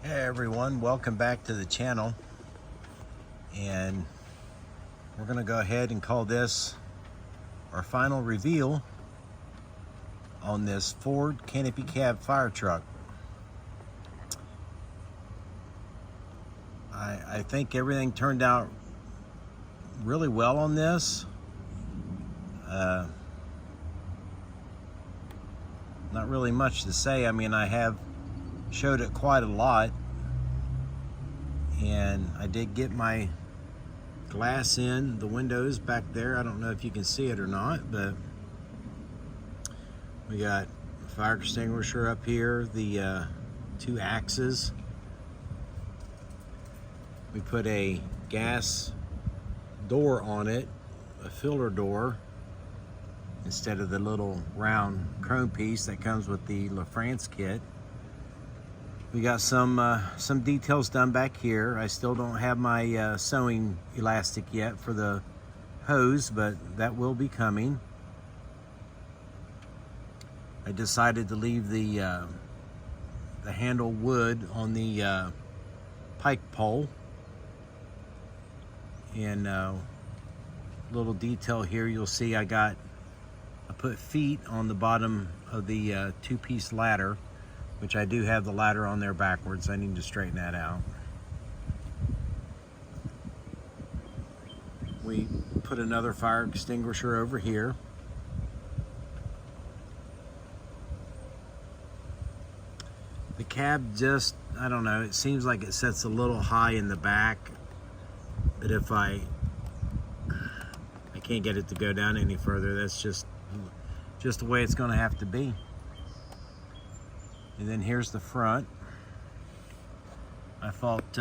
Hey everyone, welcome back to the channel, and we're going to go ahead and call this our final reveal on this Ford Canopy Cab fire truck. I think everything turned out really well on this. Not really much to say. I mean, I have showed it quite a lot, and I did get my glass in the windows back there. I don't know if you can see it or not, but we got a fire extinguisher up here, the two axes. We put a gas door on it, a filler door, instead of the little round chrome piece that comes with the La France kit. We got some details done back here. I still don't have my sewing elastic yet for the hose, but that will be coming. I decided to leave the handle wood on the pike pole. And little detail here, you'll see I put feet on the bottom of the two-piece ladder, which I do have the ladder on there backwards. I need to straighten that out. We put another fire extinguisher over here. The cab just, I don't know, it seems like it sets a little high in the back, but if I can't get it to go down any further, that's just the way it's going to have to be. And then here's the front. I thought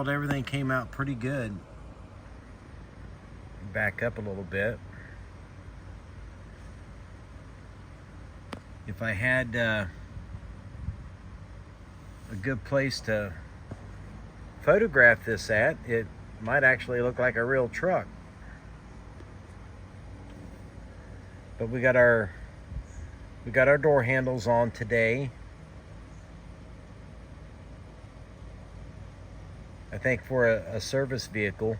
everything came out pretty good. Back up a little bit. If I had a good place to photograph this at, it might actually look like a real truck. But we got our door handles on today. I think for a service vehicle,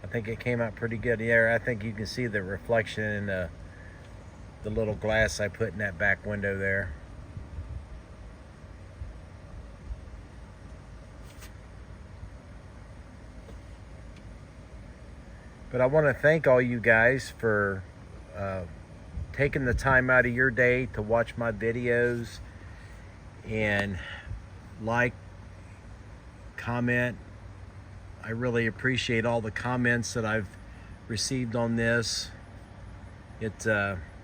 I think it came out pretty good. Yeah, I think you can see the reflection in the little glass I put in that back window there. But I want to thank all you guys for taking the time out of your day to watch my videos and like, comment. I really appreciate all the comments that I've received on this. It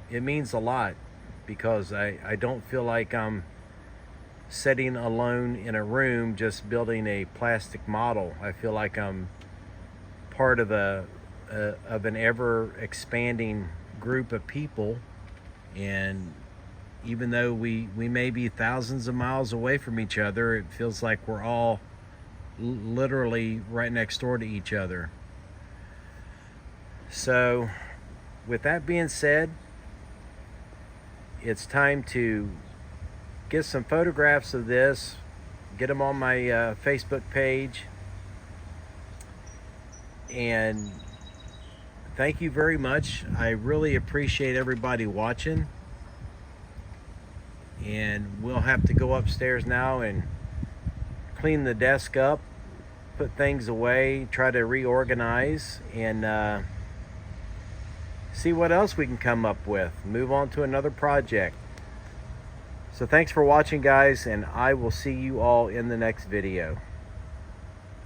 means a lot, because I don't feel like I'm sitting alone in a room just building a plastic model. I feel like I'm part of an ever expanding group of people, and even though we may be thousands of miles away from each other, it feels like we're all literally right next door to each other. So with that being said, it's time to get some photographs of this, get them on my Facebook page, and thank you very much. I really appreciate everybody watching. And we'll have to go upstairs now and clean the desk up, put things away, try to reorganize, and see what else we can come up with. Move on to another project. So thanks for watching, guys, and I will see you all in the next video.